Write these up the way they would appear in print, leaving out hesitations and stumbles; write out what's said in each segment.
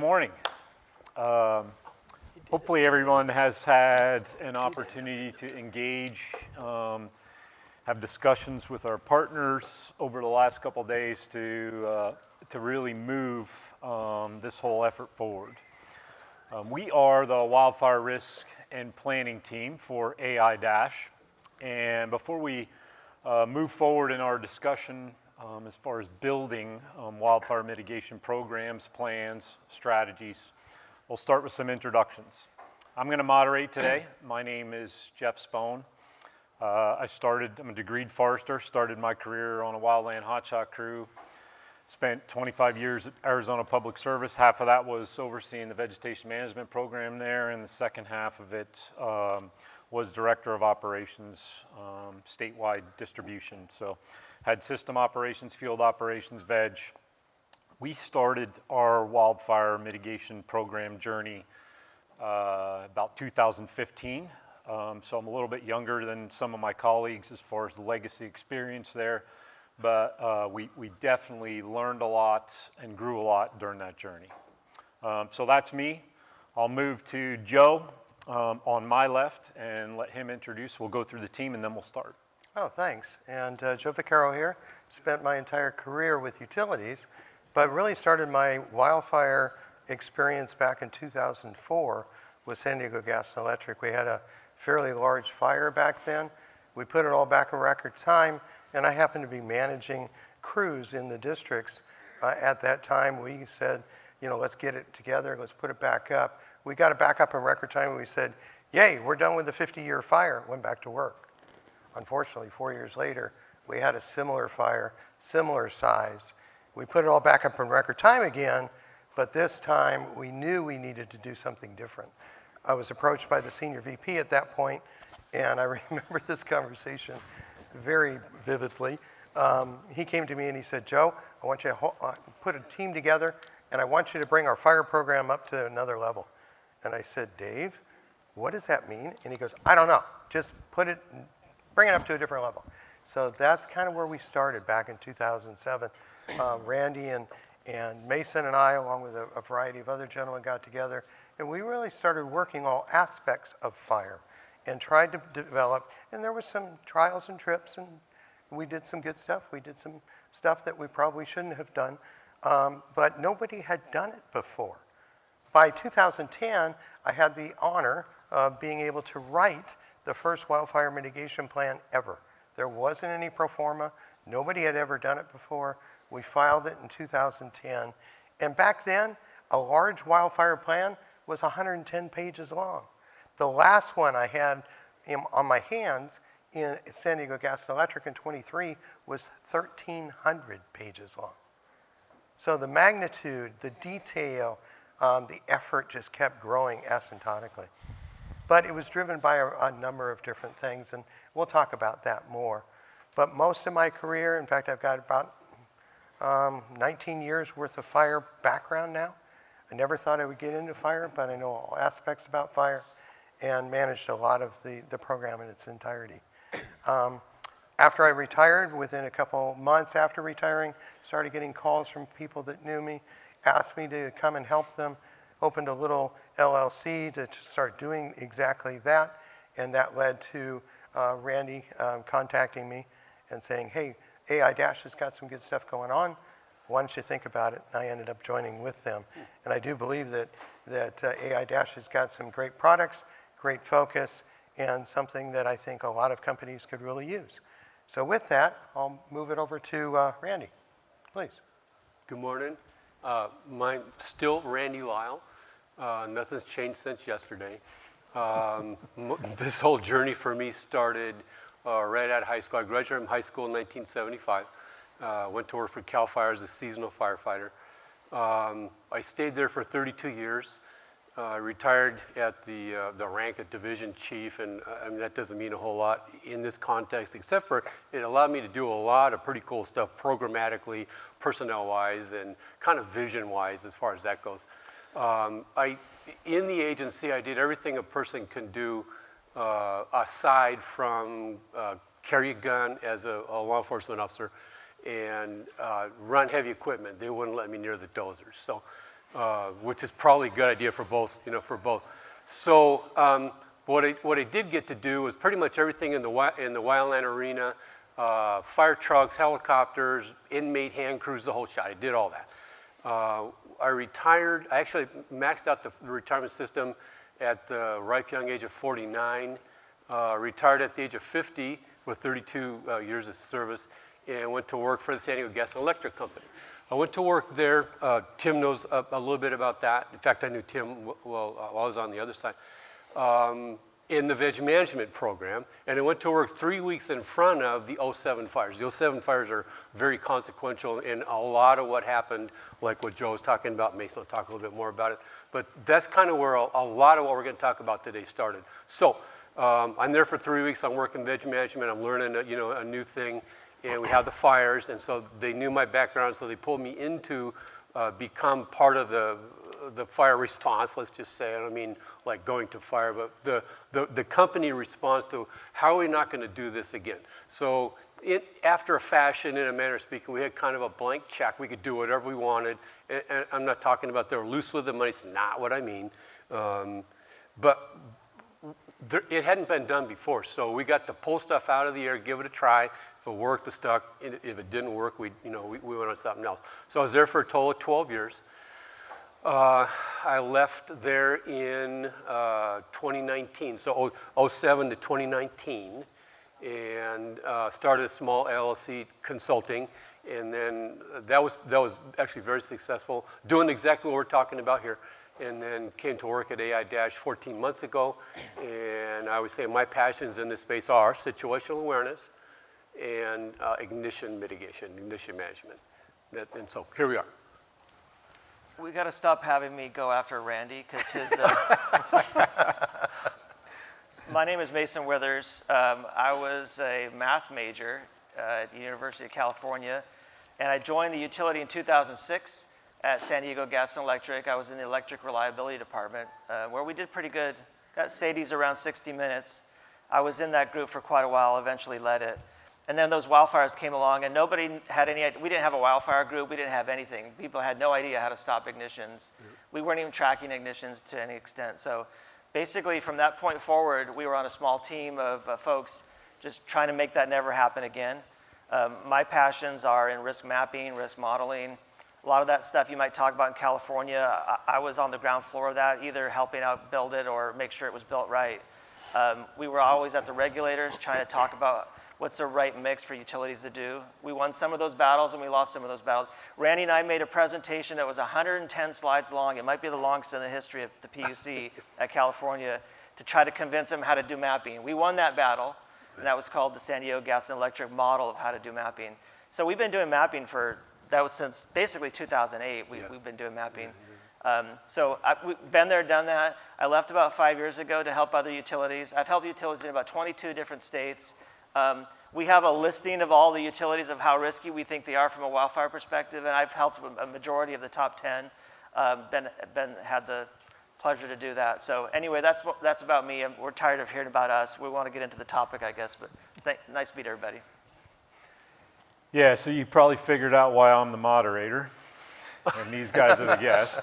morning. Hopefully everyone has had an opportunity to engage, have discussions with our partners over the last couple of days to really move this whole effort forward. We are the Wildfire Risk and Planning team for AiDASH, and before we move forward in our discussion as far as building wildfire mitigation programs, plans, strategies, we'll start with some introductions. I'm going to moderate today. My name is Jeff Spohn. I'm a degreed forester, started my career on a wildland hotshot crew, spent 25 years at Arizona Public Service. Half of that was overseeing the vegetation management program there, and the second half of it was director of operations, statewide distribution. So had system operations, field operations, veg. We started our wildfire mitigation program journey about 2015. So I'm a little bit younger than some of my colleagues as far as the legacy experience there, but we definitely learned a lot and grew a lot during that journey. So that's me. I'll move to Joe on my left and let him introduce. We'll go through the team and then we'll start. Oh, thanks. And Joe Vaccaro here. Spent my entire career with utilities, but really started my wildfire experience back in 2004 with San Diego Gas and Electric. We had a fairly large fire back then. We put it all back in record time, and I happened to be managing crews in the districts. At that time, we said, let's get it together, let's put it back up. We got it back up in record time, and we said, yay, we're done with the 50-year fire, went back to work. Unfortunately, 4 years later, we had a similar fire, similar size. We put it all back up in record time again, but this time we knew we needed to do something different. I was approached by the senior VP at that point, and I remember this conversation very vividly. He came to me and he said, Joe, I want you to put a team together, and I want you to bring our fire program up to another level. And I said, Dave, what does that mean? And he goes, I don't know, just bring it up to a different level. So that's kind of where we started back in 2007. Randy and Mason and I, along with a variety of other gentlemen, got together, and we really started working all aspects of fire and tried to develop, and there was some trials and trips, and we did some good stuff. We did some stuff that we probably shouldn't have done, but nobody had done it before. By 2010, I had the honor of being able to write the first wildfire mitigation plan ever. There wasn't any pro forma. Nobody had ever done it before. We filed it in 2010. And back then, a large wildfire plan was 110 pages long. The last one I had on my hands in San Diego Gas and Electric in 23 was 1,300 pages long. So the magnitude, the detail, the effort just kept growing asymptotically. But it was driven by a number of different things, and we'll talk about that more. But most of my career, in fact, I've got about 19 years worth of fire background now. I never thought I would get into fire, but I know all aspects about fire and managed a lot of the program in its entirety. After I retired, within a couple months after retiring, started getting calls from people that knew me, asked me to come and help them, opened a little LLC to start doing exactly that, and that led to Randy contacting me and saying, hey, AiDASH has got some good stuff going on. Why don't you think about it? And I ended up joining with them. And I do believe that AiDASH has got some great products, great focus, and something that I think a lot of companies could really use. So with that, I'll move it over to Randy, please. Good morning. I'm still Randy Lyle. Nothing's changed since yesterday. This whole journey for me started right out of high school. I graduated from high school in 1975. Went to work for CAL FIRE as a seasonal firefighter. I stayed there for 32 years. Retired at the rank of division chief, and I mean, that doesn't mean a whole lot in this context, except for it allowed me to do a lot of pretty cool stuff programmatically, personnel-wise, and kind of vision-wise as far as that goes. In the agency, I did everything a person can do aside from carry a gun as a law enforcement officer and run heavy equipment. They wouldn't let me near the dozers. So which is probably a good idea for both, for both. So what I did get to do was pretty much everything in the wildland arena, fire trucks, helicopters, inmate hand crews, the whole shot. I did all that. I retired. I actually maxed out the retirement system at the ripe young age of 49. Retired at the age of 50 with 32 years of service, and went to work for the San Diego Gas and Electric Company. I went to work there. Tim knows a little bit about that. In fact, I knew Tim well while I was on the other side. In the veg management program, and I went to work 3 weeks in front of the 07 fires. The 07 fires are very consequential in a lot of what happened, like what Joe was talking about. Mason will talk a little bit more about it, but that's kind of where a lot of what we're going to talk about today started. So I'm there for 3 weeks. I'm working veg management. I'm learning a new thing, and we have the fires, and so they knew my background, so they pulled me into become part of the fire response, let's just say. I don't mean like going to fire, but the company response to how are we not going to do this again. So after a fashion, in a manner of speaking, we had kind of a blank check. We could do whatever we wanted. And I'm not talking about they were loose with the money. It's not what I mean. But it hadn't been done before. So we got to pull stuff out of the air, give it a try. If it worked, it stuck. If it didn't work, we went on something else. So I was there for a total of 12 years. I left there in 2019, so 07 to 2019, and started a small LLC consulting, and then that was actually very successful, doing exactly what we're talking about here, and then came to work at AiDASH 14 months ago, and I would say my passions in this space are situational awareness and ignition mitigation, ignition management, and so here we are. We got to stop having me go after Randy because his. My name is Mason Withers. I was a math major at the University of California, and I joined the utility in 2006 at San Diego Gas and Electric. I was in the electric reliability department, where we did pretty good. Got SAIDI's around 60 minutes. I was in that group for quite a while. Eventually led it. And then those wildfires came along, and nobody had any idea. We didn't have a wildfire group. We didn't have anything. People had no idea how to stop ignitions. We weren't even tracking ignitions to any extent. So basically, from that point forward, we were on a small team of folks just trying to make that never happen again. My passions are in risk mapping, risk modeling. A lot of that stuff you might talk about in California, I was on the ground floor of that, either helping out build it or make sure it was built right. We were always at the regulators trying to talk about what's the right mix for utilities to do. We won some of those battles and we lost some of those battles. Randy and I made a presentation that was 110 slides long. It might be the longest in the history of the PUC at California to try to convince them how to do mapping. We won that battle, and that was called the San Diego Gas and Electric model of how to do mapping. So we've been doing mapping that was since basically 2008. We've been doing mapping. So we've been there, done that. I left about 5 years ago to help other utilities. I've helped utilities in about 22 different states. We have a listing of all the utilities of how risky we think they are from a wildfire perspective, and I've helped a majority of the top 10. Had the pleasure to do that. So anyway, that's about me. We're tired of hearing about us. We want to get into the topic, I guess, but nice to meet everybody. Yeah, so you probably figured out why I'm the moderator, and these guys are the guests.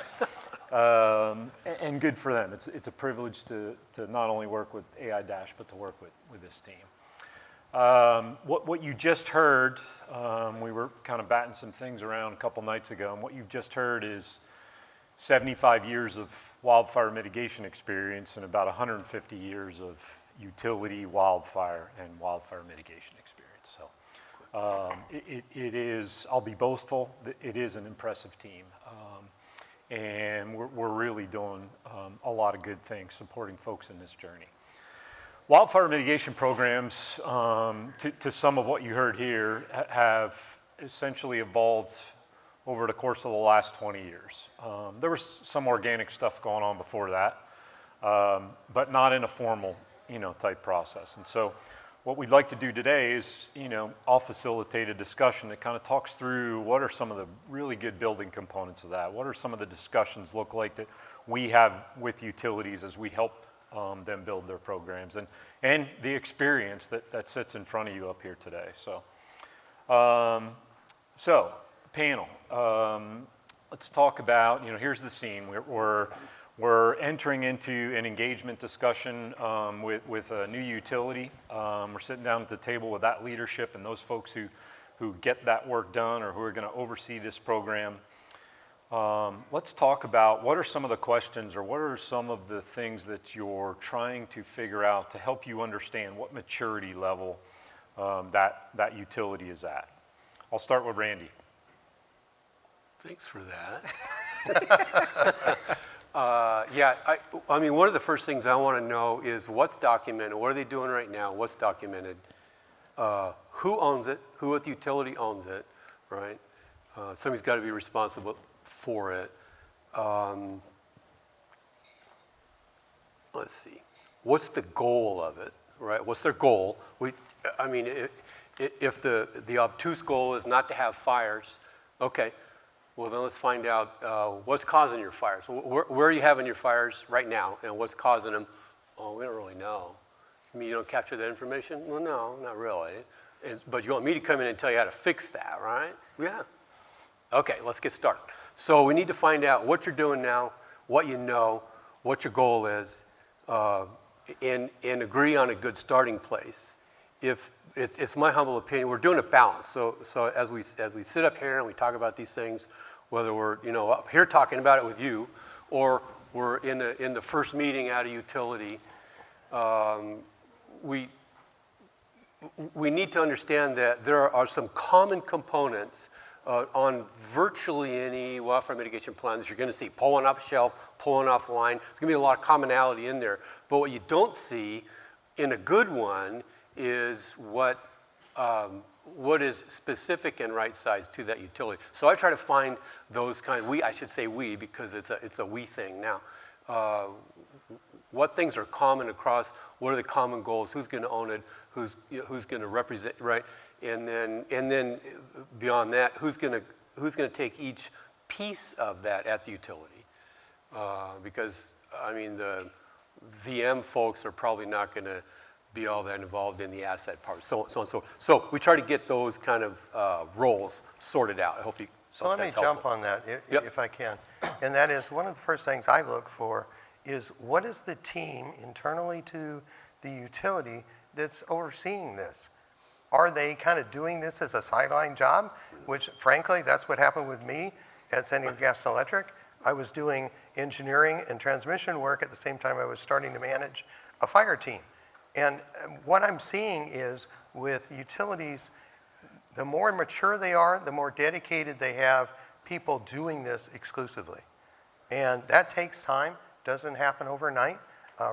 And good for them. It's a privilege to not only work with AiDASH, but to work with this team. What you just heard, we were kind of batting some things around a couple nights ago, and what you've just heard is 75 years of wildfire mitigation experience and about 150 years of utility, wildfire, and wildfire mitigation experience. So it is, I'll be boastful, it is an impressive team. And we're really doing a lot of good things supporting folks in this journey. Wildfire mitigation programs, to some of what you heard here, have essentially evolved over the course of the last 20 years. There was some organic stuff going on before that, but not in a formal, type process. And so what we'd like to do today is, I'll facilitate a discussion that kind of talks through what are some of the really good building components of that. What are some of the discussions look like that we have with utilities as we help them build their programs, and the experience that sits in front of you up here today. So, panel. talk about, here's the scene. We're entering into an engagement discussion with a new utility. We're sitting down at the table with that leadership and those folks who get that work done or who are going to oversee this program. Let's talk about what are some of the questions or what are some of the things that you're trying to figure out to help you understand what maturity level that utility is at. I'll start with Randy. Thanks for that. Yeah, I mean, one of the first things I want to know is what's documented. What are they doing right now? What's documented? Who owns it? Who at the utility owns it, right? Somebody's got to be responsible for it. Let's see. What's the goal of it, right? What's their goal? I mean, if the obtuse goal is not to have fires, okay. Well, then let's find out what's causing your fires. Where are you having your fires right now, and what's causing them? Oh, we don't really know. I mean, you don't capture that information? Well, no, not really. But you want me to come in and tell you how to fix that, right? Yeah. Okay, let's get started. So we need to find out what you're doing now, what you know, what your goal is, and agree on a good starting place. If it's my humble opinion, we're doing a balance. So as we sit up here and we talk about these things, whether we're up here talking about it with you, or we're in the first meeting at a utility, we need to understand that there are some common components on virtually any wildfire mitigation plan that you're going to see. Pulling off a shelf, pulling off a line. There's going to be a lot of commonality in there. But what you don't see in a good one is what is specific and right sized to that utility. So I try to find those I should say we because it's a we thing now. What things are common across? What are the common goals? Who's going to own it? Who's going to represent, right? And then beyond that, who's going to take each piece of that at the utility? Because I mean the VM folks are probably not going to be all that involved in the asset part, so on. So we try to get those kind of roles sorted out. I hope you. So let me jump on that if I can. And that is one of the first things I look for is what is the team internally to the utility that's overseeing this? Are they kind of doing this as a sideline job? Which frankly, that's what happened with me at San Diego Gas and Electric. I was doing engineering and transmission work at the same time I was starting to manage a fire team. And what I'm seeing is with utilities, the more mature they are, the more dedicated they have people doing this exclusively. And that takes time, doesn't happen overnight.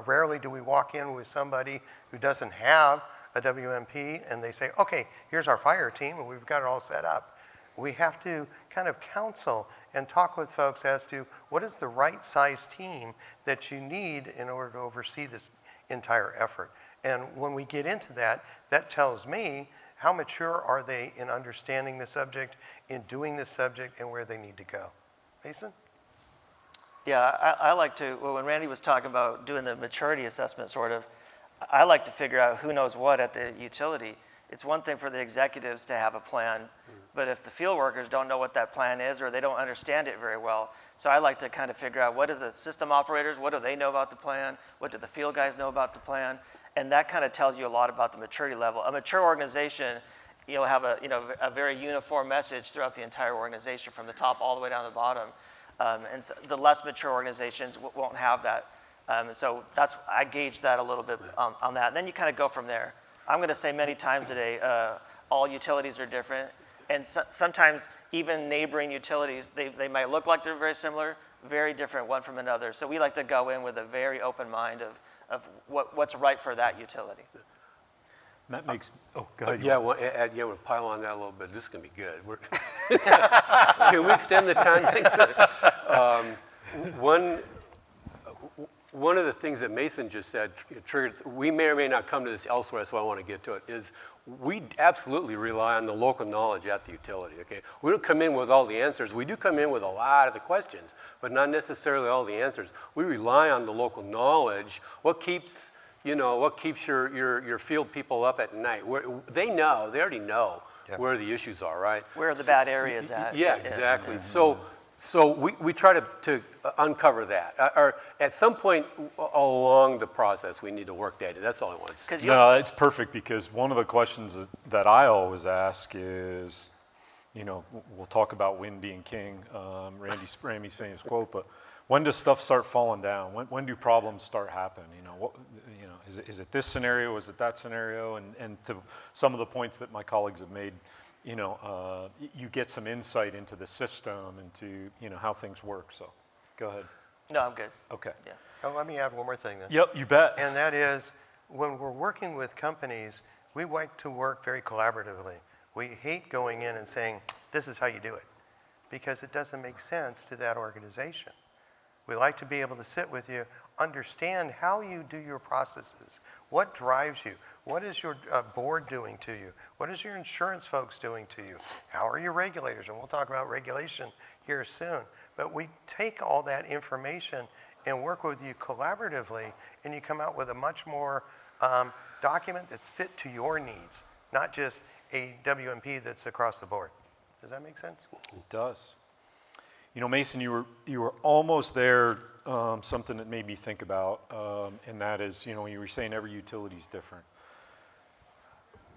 Rarely do we walk in with somebody who doesn't have a WMP and they say, okay, here's our fire team and we've got it all set up. We have to kind of counsel and talk with folks as to what is the right size team that you need in order to oversee this entire effort. And when we get into that, that tells me how mature are they in understanding the subject, in doing the subject, and where they need to go. Mason? Yeah, I like to, well, when Randy was talking about doing the maturity assessment sort of, I like to figure out who knows what at the utility. It's one thing for the executives to have a plan, but if the field workers don't know what that plan is or they don't understand it very well, so I like to kind of figure out what are the system operators, what do they know about the plan, what do the field guys know about the plan, and that kind of tells you a lot about the maturity level. A mature organization, you'll have a very uniform message throughout the entire organization from the top all the way down to the bottom. And so the less mature organizations won't have that. So I gauge that a little bit on that. And then you kind of go from there. I'm going to say many times today, all utilities are different. And sometimes even neighboring utilities, they might look like they're very similar, very different one from another. So we like to go in with a very open mind of what's right for that utility. That makes, oh, go ahead. Yeah, we'll pile on that a little bit. This is going to be good. Can we extend the time? One of the things that Mason just said triggered, we may or may not come to this elsewhere, so I want to get to it, is we absolutely rely on the local knowledge at the utility, okay? We don't come in with all the answers. We do come in with a lot of the questions, but not necessarily all the answers. We rely on the local knowledge. What keeps your field people up at night? They already know where the issues are, right? Where are the bad areas at? Yeah, exactly. So So we try to uncover that. Or at some point along the process, we need to work that in. That's all I want to say. No, it's perfect because one of the questions that I always ask is, you know, we'll talk about wind being king, Randy's famous quote, but when does stuff start falling down? When do problems start happening? You know, is it this scenario? Is it that scenario? And to some of the points that my colleagues have made, you know, you get some insight into the system, into, you know, how things work. So go ahead. No, I'm good. Okay. Yeah. Oh, let me add one more thing then. Yep, you bet. And that is, when we're working with companies, we like to work very collaboratively. We hate going in and saying, this is how you do it, because it doesn't make sense to that organization. We like to be able to sit with you, understand how you do your processes, what drives you, what is your board doing to you, what is your insurance folks doing to you, how are your regulators, and we'll talk about regulation here soon. But we take all that information and work with you collaboratively, and you come out with a much more document that's fit to your needs, not just a WMP that's across the board. Does that make sense? It does. You know, Mason, you were almost there. Something that made me think about, and that is, you know, you were saying every utility is different.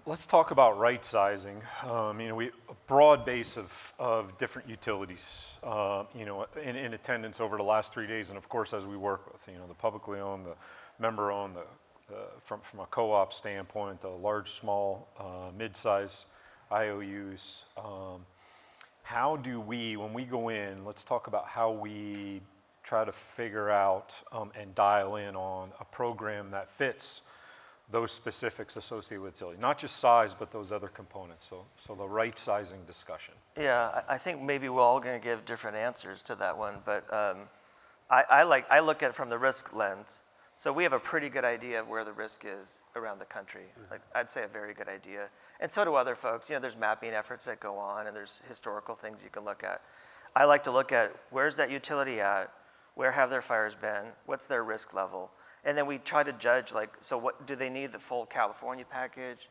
Let's talk about right sizing. You know, a broad base of different utilities, you know, in attendance over the last 3 days, and of course, as we work with, you know, the publicly owned, the member owned, from a co-op standpoint, the large, small, mid-size IOUs. How do we, when we go in, let's talk about how we try to figure out and dial in on a program that fits those specifics associated with utility, not just size, but those other components. So the right sizing discussion. Yeah, I think maybe we're all going to give different answers to that one, but I look at it from the risk lens. So we have a pretty good idea of where the risk is around the country. Like, I'd say a very good idea. And so do other folks. You know, there's mapping efforts that go on, and there's historical things you can look at. I like to look at where's that utility at, where have their fires been, what's their risk level, and then we try to judge, like, so what do they need, the full California package?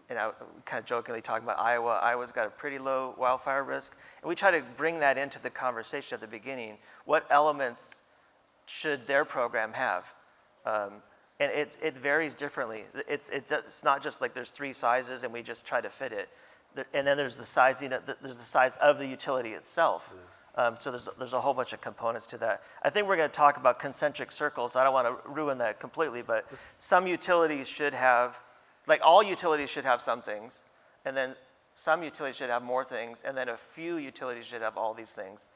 And I kind of jokingly talking about Iowa. Iowa's got a pretty low wildfire risk, and we try to bring that into the conversation at the beginning. What elements should their program have? And it varies differently. It's not just like there's 3 sizes and we just try to fit it. And then there's the sizing, there's the size of the utility itself. So there's a whole bunch of components to that. I think we're going to talk about concentric circles. I don't want to ruin that completely, but some utilities should have, like all utilities should have some things, and then some utilities should have more things, and then a few utilities should have all these things.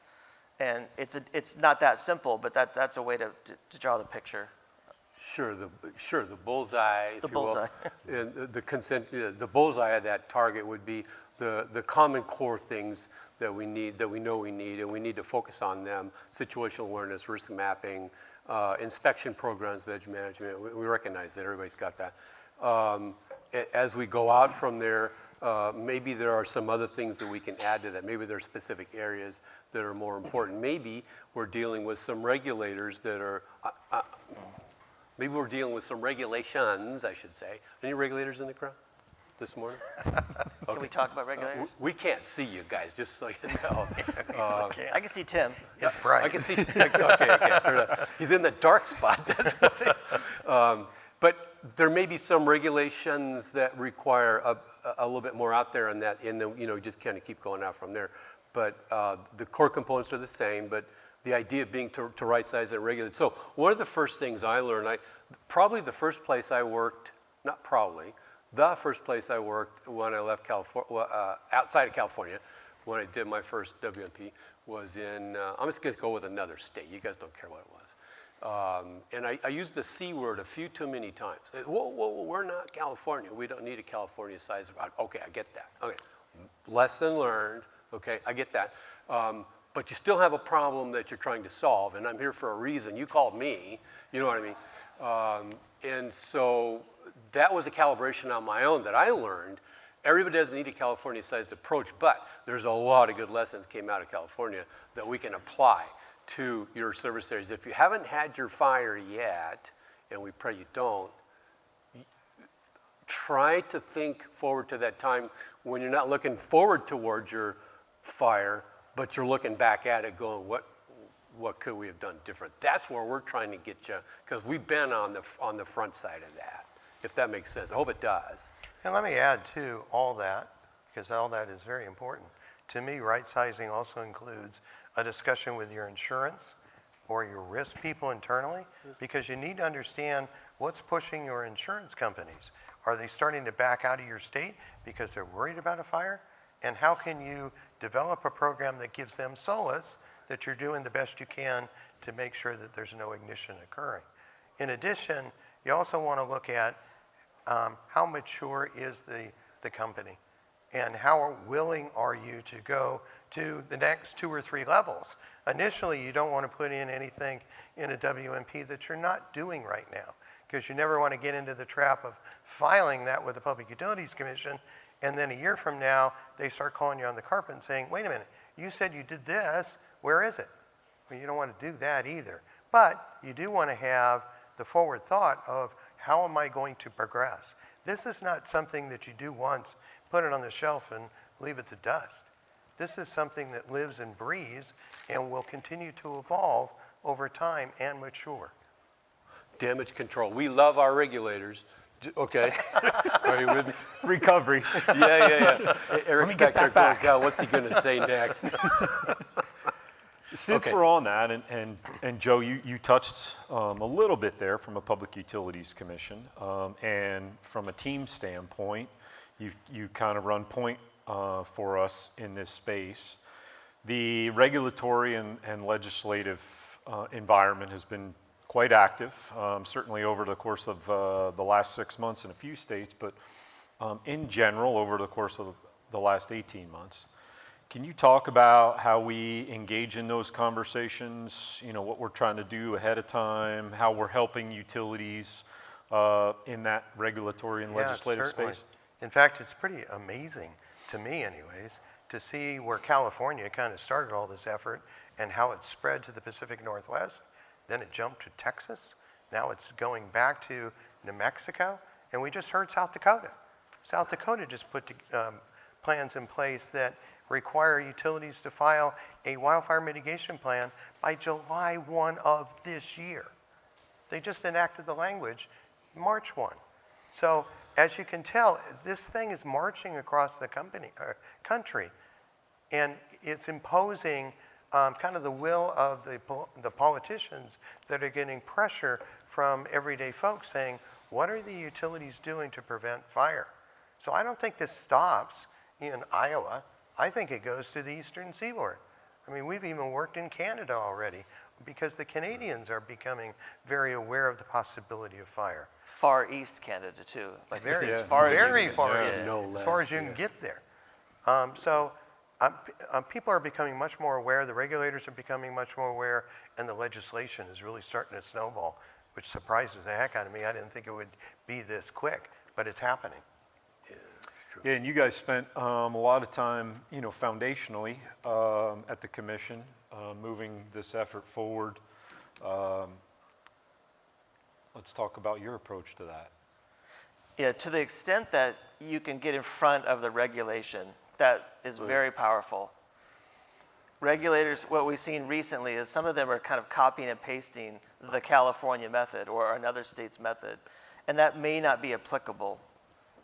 And it's not that simple, but that's a way to draw the picture. Sure, the bullseye, if The you will. bullseye. And the bullseye of that target would be the common core things that we need, that we know we need, and we need to focus on them: situational awareness, risk mapping, inspection programs, veg management. We recognize that everybody's got that. As we go out from there, maybe there are some other things that we can add to that. Maybe there are specific areas that are more important. Maybe we're dealing with some regulators that are. Maybe we're dealing with some regulations, I should say. Any regulators in the crowd this morning? Okay. Can we talk about regulators? We can't see you guys, just so you know. I can see Tim. It's bright. I can see. Okay, fair enough. He's in the dark spot. That's why. But there may be some regulations that require a little bit more out there, and that, you know, just kind of keep going out from there. But the core components are the same. But the idea being to right size and regulate. So one of the first things I learned, probably the first place I worked, not probably, the first place I worked when I left California, outside of California, when I did my first WMP, was in, I'm just going to go with another state. You guys don't care what it was. And I used the C word a few too many times. Whoa, we're not California. We don't need a California size. Okay, I get that. Okay, lesson learned. Okay, I get that. But you still have a problem that you're trying to solve, and I'm here for a reason. You called me, you know what I mean? And so that was a calibration on my own that I learned. Everybody doesn't need a California-sized approach, but there's a lot of good lessons came out of California that we can apply to your service areas. If you haven't had your fire yet, and we pray you don't, try to think forward to that time when you're not looking forward towards your fire, but you're looking back at it going, what could we have done different? That's where we're trying to get you, because we've been on the front side of that, if that makes sense. I hope it does. And let me add to all that, because all that is very important. To me, right sizing also includes a discussion with your insurance or your risk people internally, because you need to understand what's pushing your insurance companies. Are they starting to back out of your state because they're worried about a fire? And how can you develop a program that gives them solace that you're doing the best you can to make sure that there's no ignition occurring? In addition, you also want to look at how mature is the company, and how willing are you to go to the next 2 or 3 levels. Initially, you don't want to put in anything in a WMP that you're not doing right now, because you never want to get into the trap of filing that with the Public Utilities Commission, and then a year from now, they start calling you on the carpet and saying, wait a minute, you said you did this, where is it? Well, you don't want to do that either. But you do want to have the forward thought of, how am I going to progress? This is not something that you do once, put it on the shelf and leave it to dust. This is something that lives and breathes and will continue to evolve over time and mature. Damage control. We love our regulators. Okay. Are you with me? Recovery. Yeah. Eric's get back there that going, back. God, what's he going to say next? Since Okay. we're on that, and Joe, you touched a little bit there from a Public Utilities Commission, and from a team standpoint, you kind of run point for us in this space. The regulatory and legislative environment has been quite active, certainly over the course of the last 6 months in a few states, but in general over the course of the last 18 months. Can you talk about how we engage in those conversations, what we're trying to do ahead of time, how we're helping utilities in that regulatory and legislative certainly. space? In fact, it's pretty amazing, to me anyways, to see where California kind of started all this effort and how it spread to the Pacific Northwest. Then it jumped to Texas. Now it's going back to New Mexico. And we just heard South Dakota. South Dakota just put plans in place that require utilities to file a wildfire mitigation plan by July 1 of this year. They just enacted the language March 1. So as you can tell, this thing is marching across the country, and it's imposing kind of the will of the politicians that are getting pressure from everyday folks saying, what are the utilities doing to prevent fire? So I don't think this stops in Iowa. I think it goes to the Eastern Seaboard. I mean, we've even worked in Canada already, because the Canadians are becoming very aware of the possibility of fire. Far East Canada too, like Very, as far as you very can- far yeah. east, No as far less, as you can yeah. get there. So people are becoming much more aware, the regulators are becoming much more aware, and the legislation is really starting to snowball, which surprises the heck out of me. I didn't think it would be this quick, but it's happening. Yeah, and you guys spent a lot of time, foundationally at the commission, moving this effort forward. Let's talk about your approach to that. Yeah, to the extent that you can get in front of the regulation, that is very powerful. Regulators, what we've seen recently is some of them are kind of copying and pasting the California method or another state's method, and that may not be applicable.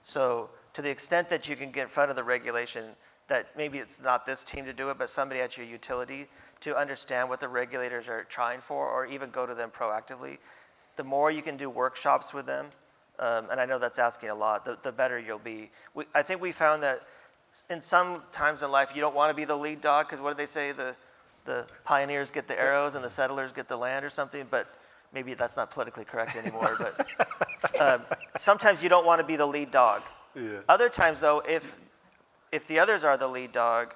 So to the extent that you can get in front of the regulation, that maybe it's not this team to do it, but somebody at your utility to understand what the regulators are trying for, or even go to them proactively, the more you can do workshops with them, and I know that's asking a lot, the better you'll be. I think we found that in some times in life, you don't want to be the lead dog, because what do they say? The pioneers get the arrows and the settlers get the land or something, but maybe that's not politically correct anymore. But sometimes you don't want to be the lead dog. Yeah. Other times, though, if the others are the lead dog,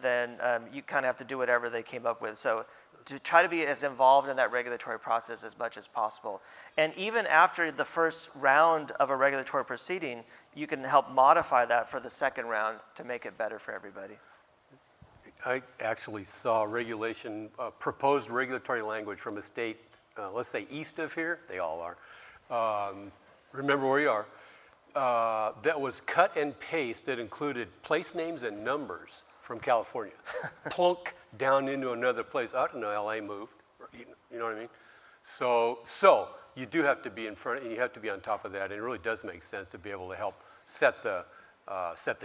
then you kind of have to do whatever they came up with. So to try to be as involved in that regulatory process as much as possible. And even after the first round of a regulatory proceeding, you can help modify that for the second round to make it better for everybody. I actually saw proposed regulatory language from a state, let's say east of here, they all are, remember where you are, that was cut and paste that included place names and numbers from California, plunk down into another place. I don't know, LA moved, or, you know what I mean? So you do have to be in front, and you have to be on top of that, and it really does make sense to be able to help set the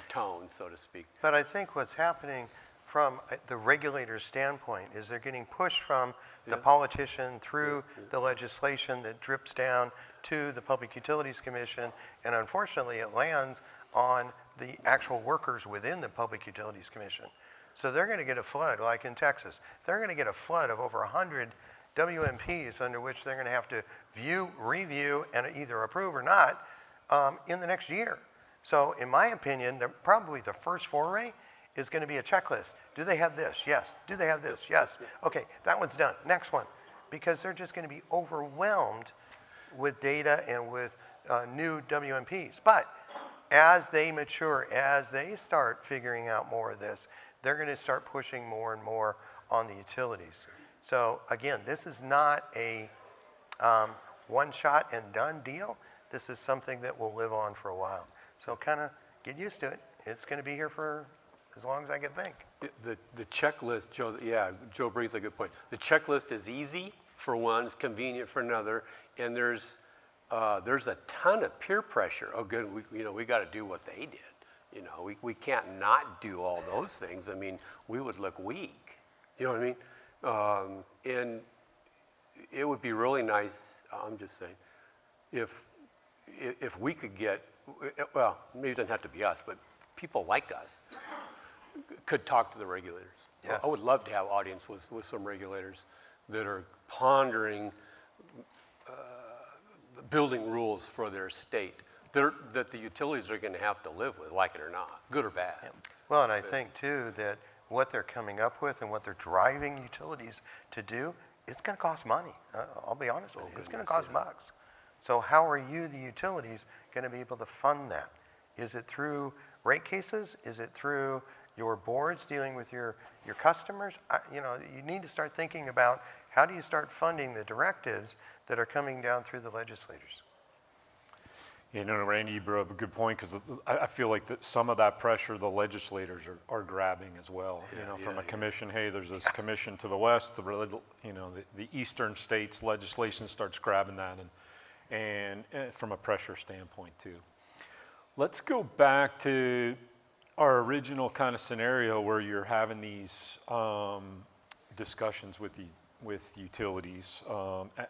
tone, so to speak. But I think what's happening from the regulator's standpoint is they're getting pushed from the politician through the legislation that drips down to the Public Utilities Commission, and unfortunately it lands on the actual workers within the Public Utilities Commission. So they're going to get a flood, like in Texas. They're going to get a flood of over 100 WMPs under which they're going to have to view, review, and either approve or not in the next year. So in my opinion, probably the first foray is going to be a checklist. Do they have this? Yes. Do they have this? Yes. Okay, that one's done. Next one. Because they're just going to be overwhelmed with data and with new WMPs. But as they mature, as they start figuring out more of this, they're going to start pushing more and more on the utilities. So again, this is not a one shot and done deal. This is something that will live on for a while. So kind of get used to it. It's going to be here for as long as I can think. The checklist, Joe, yeah, Joe brings a good point. The checklist is easy for one, it's convenient for another, and there's a ton of peer pressure. Oh, good, we got to do what they did. You know, we can't not do all those things. I mean, we would look weak. You know what I mean? And it would be really nice, I'm just saying, if we could get, well, maybe it doesn't have to be us, but people like us could talk to the regulators. Yeah. I would love to have audience with some regulators that are pondering building rules for their state that the utilities are going to have to live with, like it or not, good or bad. Yeah. Well, and I think too that what they're coming up with and what they're driving utilities to do, it's going to cost money. I'll be honest with you, it's going to cost bucks. So how are you, the utilities, going to be able to fund that? Is it through rate cases? Is it through your boards dealing with your customers? You know, you need to start thinking about how do you start funding the directives that are coming down through the legislators. You know, Randy, you brought up a good point, because I feel like that some of that pressure the legislators are grabbing as well. You know, from a commission, hey, there's this commission to the west, the eastern states legislation starts grabbing that, and from a pressure standpoint too. Let's go back to our original kind of scenario where you're having these discussions with utilities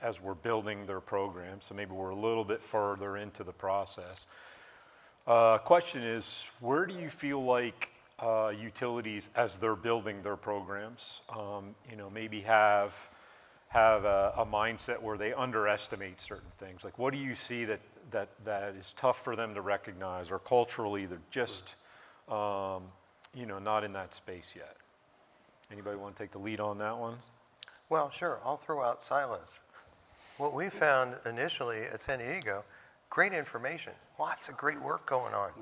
as we're building their program. So maybe we're a little bit further into the process. Question is, where do you feel like utilities, as they're building their programs, maybe have a mindset where they underestimate certain things? Like, what do you see that is tough for them to recognize, or culturally they're just not in that space yet? Anybody want to take the lead on that one? Well, sure, I'll throw out silos. What we found initially at San Diego, great information, lots of great work going on,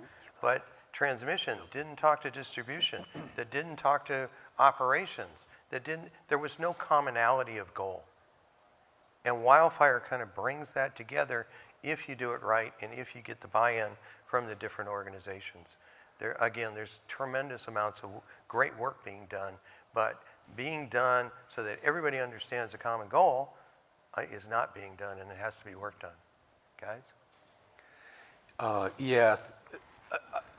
but transmission didn't talk to distribution, that didn't talk to operations, there was no commonality of goal. And Wildfire kind of brings that together if you do it right and if you get the buy-in from the different organizations. There's tremendous amounts of great work being done, but being done so that everybody understands a common goal is not being done, and it has to be worked on. Guys? Yeah,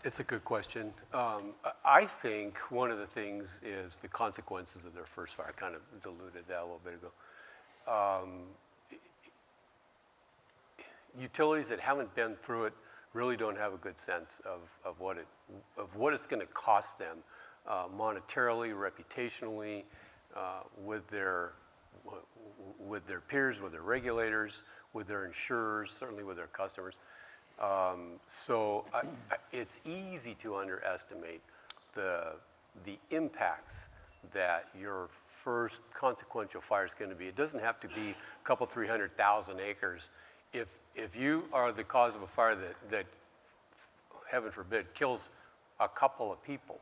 it's a good question. I think one of the things is the consequences of their first fire. I kind of diluted that a little bit ago. Utilities that haven't been through it really don't have a good sense of what it's going to cost them monetarily, reputationally, with their peers, with their regulators, with their insurers, certainly with their customers. So it's easy to underestimate the impacts that your first consequential fire is going to be. It doesn't have to be a couple 300,000 acres. If you are the cause of a fire that heaven forbid kills a couple of people,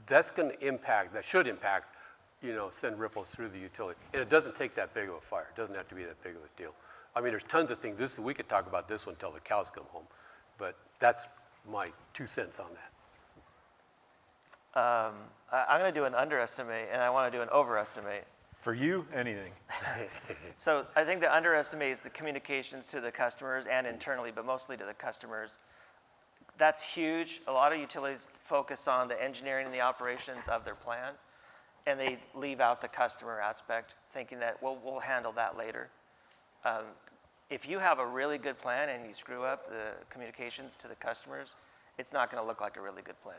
that should impact, send ripples through the utility. And it doesn't take that big of a fire. It doesn't have to be that big of a deal. I mean, there's tons of things. We could talk about this one until the cows come home, but that's my 2 cents on that. I'm going to do an underestimate, and I want to do an overestimate. For you, anything. So I think the underestimate is the communications to the customers and internally, but mostly to the customers. That's huge. A lot of utilities focus on the engineering and the operations of their plan, and they leave out the customer aspect, thinking that, well, we'll handle that later. If you have a really good plan and you screw up the communications to the customers, it's not going to look like a really good plan.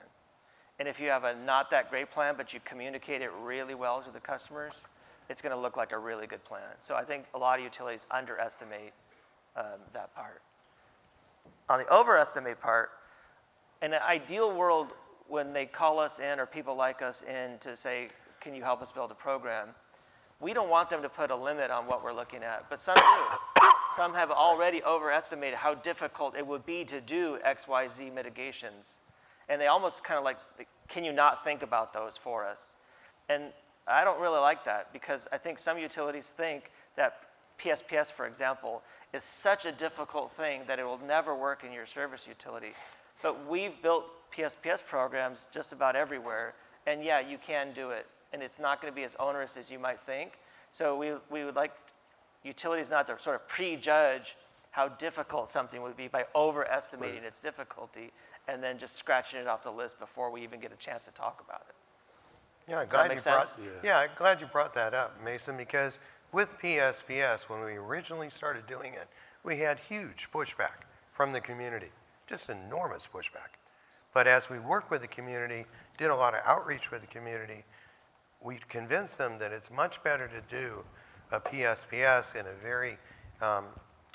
And if you have a not that great plan, but you communicate it really well to the customers, it's going to look like a really good plan. So I think a lot of utilities underestimate that part. On the overestimate part, in an ideal world, when they call us in or people like us in to say, can you help us build a program, we don't want them to put a limit on what we're looking at, but some do. Some have already overestimated how difficult it would be to do X, Y, Z mitigations. And they almost kind of like, can you not think about those for us? And I don't really like that, because I think some utilities think that PSPS, for example, is such a difficult thing that it will never work in your service utility. But we've built PSPS programs just about everywhere, and yeah, you can do it. And it's not going to be as onerous as you might think. So we would like utilities not to sort of prejudge how difficult something would be by overestimating its difficulty and then just scratching it off the list before we even get a chance to talk about it. Yeah, Does that make sense? I'm glad you brought that up, Mason, because with PSPS, when we originally started doing it, we had huge pushback from the community, just enormous pushback. But as we worked with the community, did a lot of outreach with the community, we convinced them that it's much better to do a PSPS in a very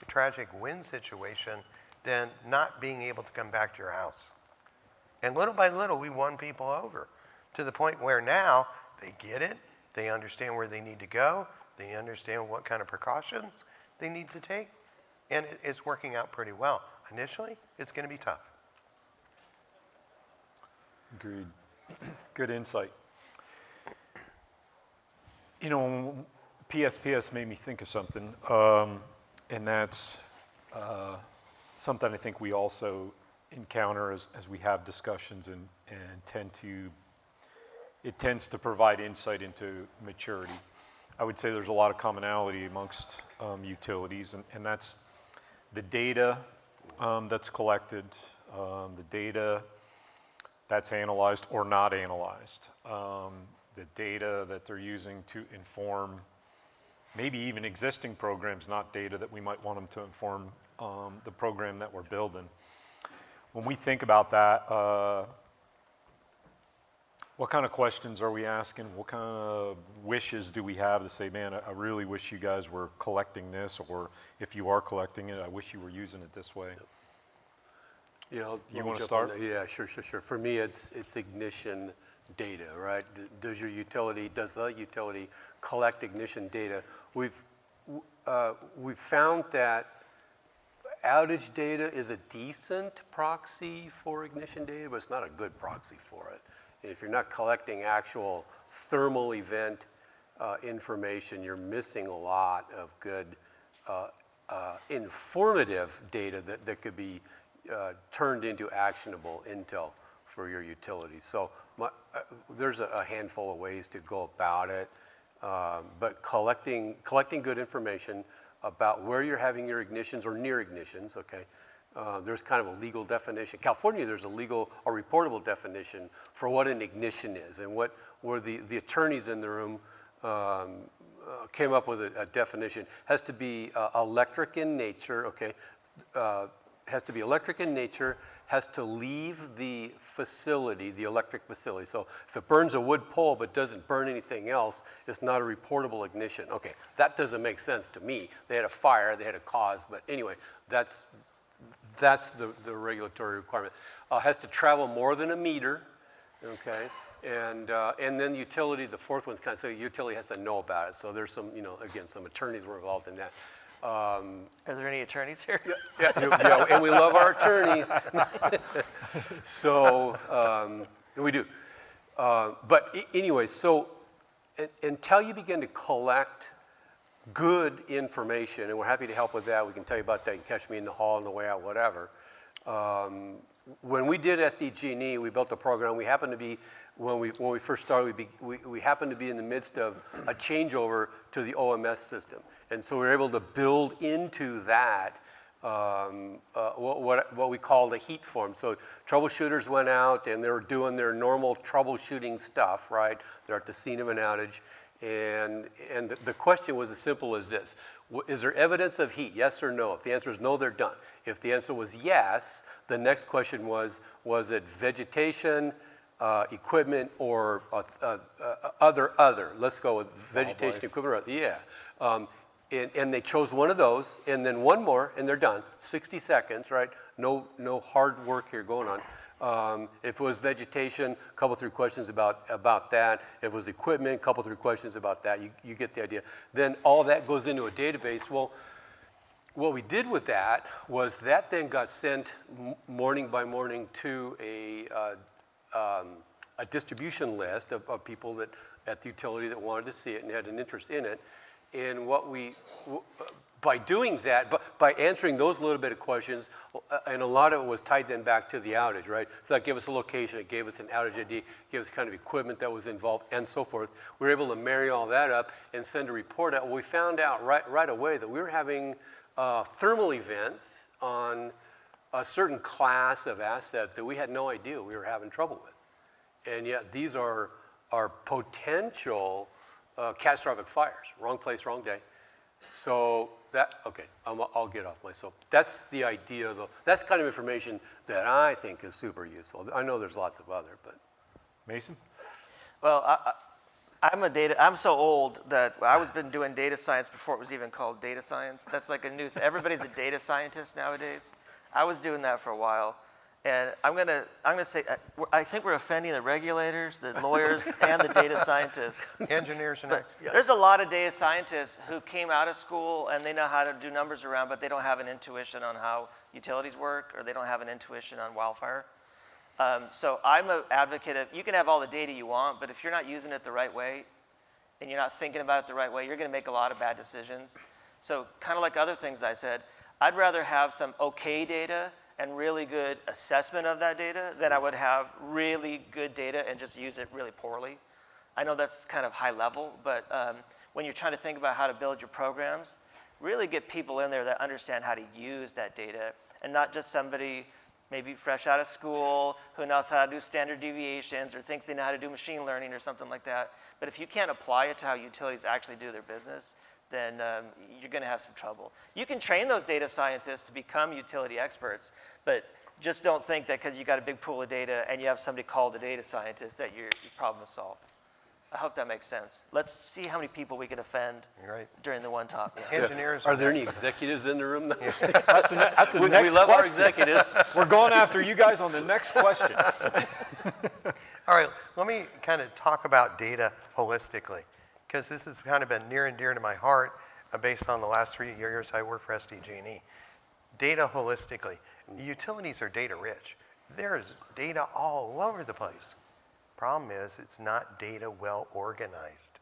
tragic wind situation than not being able to come back to your house. And little by little, we won people over to the point where now they get it, they understand where they need to go, they understand what kind of precautions they need to take, and it's working out pretty well. Initially, it's going to be tough. Agreed. Good insight. You know, PSPS made me think of something, and that's something I think we also encounter as we have discussions and it tends to provide insight into maturity. I would say there's a lot of commonality amongst utilities, and that's the data that's collected, the data that's analyzed or not analyzed, the data that they're using to inform maybe even existing programs, not data that we might want them to inform the program that we're building. When we think about that, what kind of questions are we asking? What kind of wishes do we have to say, man, I really wish you guys were collecting this, or if you are collecting it, I wish you were using it this way? Yeah, you want to start? Yeah, sure. For me, it's ignition data, right? Does the utility collect ignition data? We've found that outage data is a decent proxy for ignition data, but it's not a good proxy for it. If you're not collecting actual thermal event information, you're missing a lot of good informative data that could be turned into actionable intel for your utility. So there's a handful of ways to go about it, but collecting good information about where you're having your ignitions or near ignitions, okay? There's kind of a legal definition. California, there's a reportable definition for what an ignition is, and where the attorneys in the room came up with a definition. Has to be electric in nature, okay? Has to be electric in nature, has to leave the facility, the electric facility. So if it burns a wood pole but doesn't burn anything else, it's not a reportable ignition. Okay, that doesn't make sense to me. They had a fire, they had a cause, but anyway, that's the regulatory requirement. Has to travel more than a meter, okay? And then the utility, the fourth one's kind of, so the utility has to know about it. So there's some, again, some attorneys were involved in that. Are there any attorneys here? Yeah, and we love our attorneys. So we do. But anyway, so until you begin to collect good information, and we're happy to help with that. We can tell you about that. You can catch me in the hall on the way out, whatever. when we did SDG&E, we built a program. We happened to be, when we first started, we happened to be in the midst of a changeover to the OMS system. And so we were able to build into that what we call the heat form. So troubleshooters went out and they were doing their normal troubleshooting stuff, right? They're at the scene of an outage. And the question was as simple as this. Is there evidence of heat, yes or no? If the answer is no, they're done. If the answer was yes, the next question was it vegetation, equipment, or other? Let's go with vegetation, equipment, or other. Yeah. And they chose one of those, and then one more, and they're done. 60 seconds, right? No hard work here going on. If it was vegetation, a couple, 3 questions about that. If it was equipment, a couple, 3 questions about that. You get the idea. Then all that goes into a database. Well, what we did with that was that then got sent morning by morning to a distribution list of people that at the utility that wanted to see it and had an interest in it. And by doing that, by answering those little bit of questions, and a lot of it was tied then back to the outage, right? So that gave us a location, it gave us an outage ID, gave us the kind of equipment that was involved, and so forth. We were able to marry all that up and send a report out. We found out right away that we were having thermal events on a certain class of asset that we had no idea we were having trouble with. And yet these are potential catastrophic fires. Wrong place, wrong day. So okay, I'll get off my soap. That's the idea, though. That's kind of information that I think is super useful. I know there's lots of other, but. Mason? Well, I'm so old that I was been doing data science before it was even called data science. That's like a new thing. Everybody's a data scientist nowadays. I was doing that for a while. And I'm gonna say, I think we're offending the regulators, the lawyers, and the data scientists. Engineers and There's a lot of data scientists who came out of school and they know how to do numbers around, but they don't have an intuition on how utilities work, or they don't have an intuition on wildfire. So I'm an advocate of, you can have all the data you want, but if you're not using it the right way, and you're not thinking about it the right way, you're gonna make a lot of bad decisions. So kind of like other things I said, I'd rather have some okay data and really good assessment of that data than I would have really good data and just use it really poorly. I know that's kind of high level, but when you're trying to think about how to build your programs, really get people in there that understand how to use that data, and not just somebody maybe fresh out of school who knows how to do standard deviations or thinks they know how to do machine learning or something like that. But if you can't apply it to how utilities actually do their business, then you're going to have some trouble. You can train those data scientists to become utility experts, but just don't think that because you got a big pool of data and you have somebody called a data scientist that your problem is solved. I hope that makes sense. Let's see how many people we can offend during the one talk. Yeah. engineers. Are there any executives in the room? That's a We next love question. our executives. We're going after you guys on the next question. All right, let me kind of talk about data holistically, because this has kind of been near and dear to my heart based on the last 3 years I worked for SDG&E. Data holistically. Utilities are data rich. There's data all over the place. Problem is, it's not data well organized.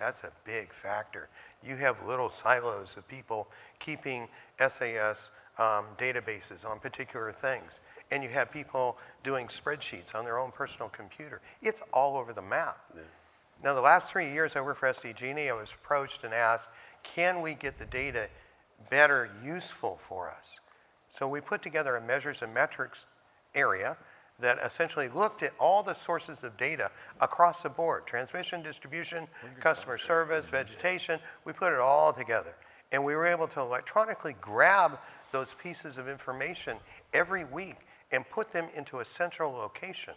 That's a big factor. You have little silos of people keeping SAS databases on particular things, and you have people doing spreadsheets on their own personal computer. It's all over the map. Yeah. Now, the last 3 years I worked for SDG&E, I was approached and asked, can we get the data better useful for us? So we put together a measures and metrics area that essentially looked at all the sources of data across the board: transmission, distribution, customer service, vegetation. We put it all together. And we were able to electronically grab those pieces of information every week and put them into a central location.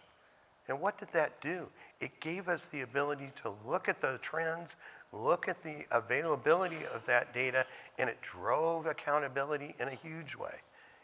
And what did that do? It gave us the ability to look at the trends, look at the availability of that data, and it drove accountability in a huge way.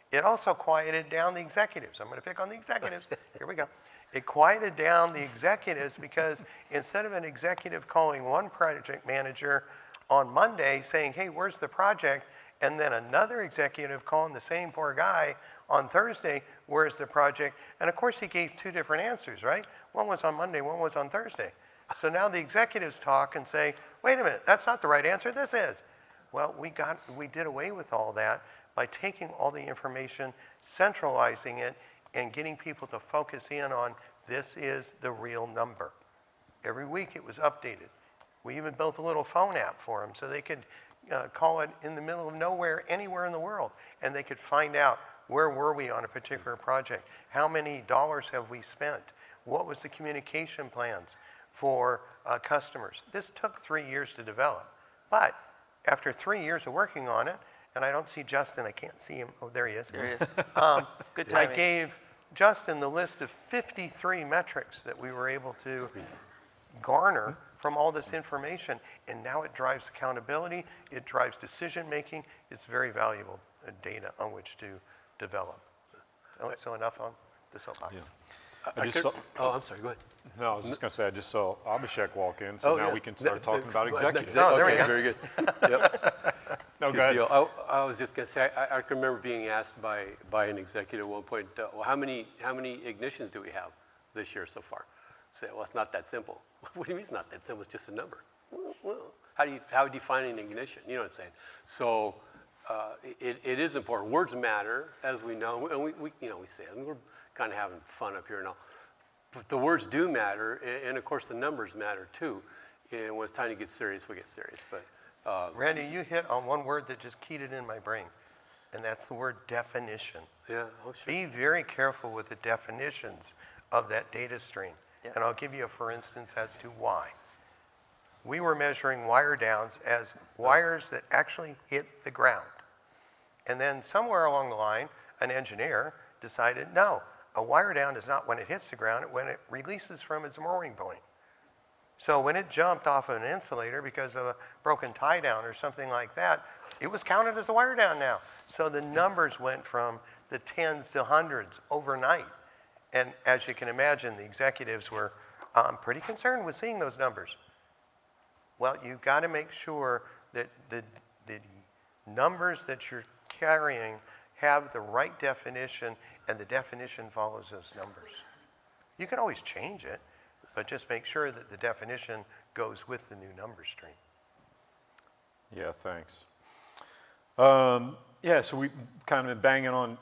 It also quieted down the executives. I'm going to pick on the executives. Here we go. It quieted down the executives because instead of an executive calling one project manager on Monday saying, hey, where's the project? And then another executive calling the same poor guy on Thursday, where's the project? And of course he gave 2 different answers, right? One was on Monday, one was on Thursday. So now the executives talk and say, wait a minute, that's not the right answer, this is. Well, we did away with all that by taking all the information, centralizing it and getting people to focus in on this is the real number. Every week it was updated. We even built a little phone app for them so they could call it in the middle of nowhere, anywhere in the world, and they could find out where were we on a particular project, how many dollars have we spent, what was the communication plans for customers. This took 3 years to develop, but after 3 years of working on it, and I don't see Justin, I can't see him, oh, there he is. There he is. Good I timing. gave Justin the list of 53 metrics that we were able to garner from all this information, and now it drives accountability, it drives decision making, it's very valuable data on which to develop. So enough on the soapbox. Yeah. Oh, I'm sorry, go ahead. No, I was just going to say, I just saw Abhishek walk in, so now we can start talking about executives. Oh, there we Okay, go. very good. Yep. No, go Good ahead. deal. I was just going to say, I can remember being asked by an executive at one point, well, how many ignitions do we have this year so far? Say, well, it's not that simple. What do you mean it's not that simple? It's just a number. Well, how do you define an ignition? You know what I'm saying? So it is important. Words matter, as we know, and we say it. And we're kind of having fun up here and all. But the words do matter, and of course the numbers matter too. And when it's time to get serious, we get serious. But Randy, you hit on one word that just keyed it in my brain, and that's the word definition. yeah, oh sure. Be very careful with the definitions of that data stream. Yeah. And I'll give you a for instance as to why. We were measuring wire downs as wires that actually hit the ground. And then somewhere along the line, an engineer decided, no, a wire down is not when it hits the ground, it's when it releases from its mooring point. So when it jumped off of an insulator because of a broken tie down or something like that, it was counted as a wire down now. So the numbers went from the tens to hundreds overnight. And as you can imagine, the executives were pretty concerned with seeing those numbers. Well, you've got to make sure that the numbers that you're carrying have the right definition, and the definition follows those numbers. You can always change it, but just make sure that the definition goes with the new number stream. Yeah, thanks. Yeah, so we kind of been banging on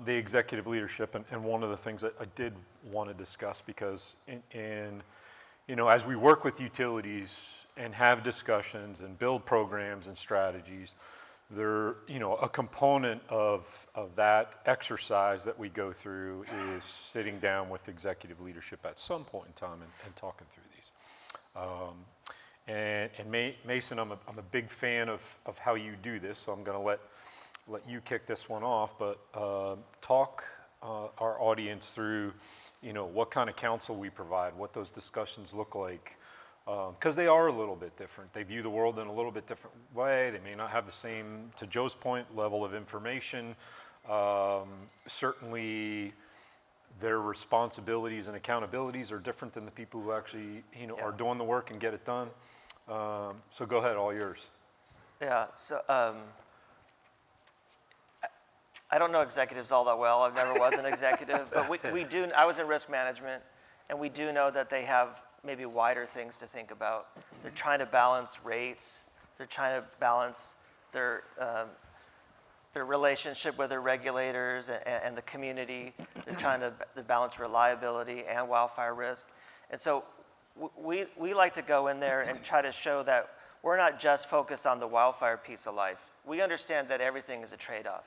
the executive leadership, and one of the things that I did want to discuss, because as we work with utilities and have discussions and build programs and strategies, there, a component of that exercise that we go through is sitting down with executive leadership at some point in time and talking through these. And Mason, I'm a big fan of how you do this, so I'm going to let you kick this one off, but talk our audience through, what kind of counsel we provide, what those discussions look like, because they are a little bit different. They view the world in a little bit different way. They may not have the same, to Joe's point, level of information. Certainly, their responsibilities and accountabilities are different than the people who actually, are doing the work and get it done. So go ahead, all yours. Yeah, so I don't know executives all that well. I never was an executive, but we do, I was in risk management, and we do know that they have maybe wider things to think about. They're trying to balance rates. They're trying to balance their relationship with their regulators and the community. They're trying to balance reliability and wildfire risk. And so we like to go in there and try to show that we're not just focused on the wildfire piece of life. We understand that everything is a trade-off.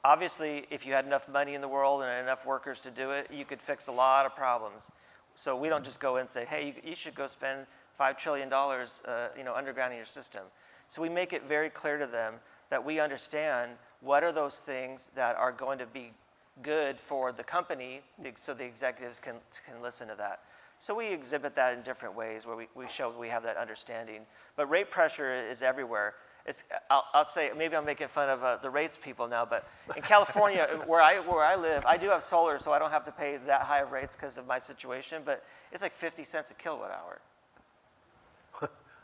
Obviously, if you had enough money in the world and enough workers to do it, you could fix a lot of problems. So we don't just go in and say, hey, you should go spend $5 trillion undergrounding your system. So we make it very clear to them that we understand what are those things that are going to be good for the company, so the executives can listen to that. So we exhibit that in different ways where we show we have that understanding. But rate pressure is everywhere. I'll say, maybe I'm making fun of the rates people now, but in California, where I live, I do have solar, so I don't have to pay that high of rates because of my situation, but it's like 50 cents a kilowatt hour.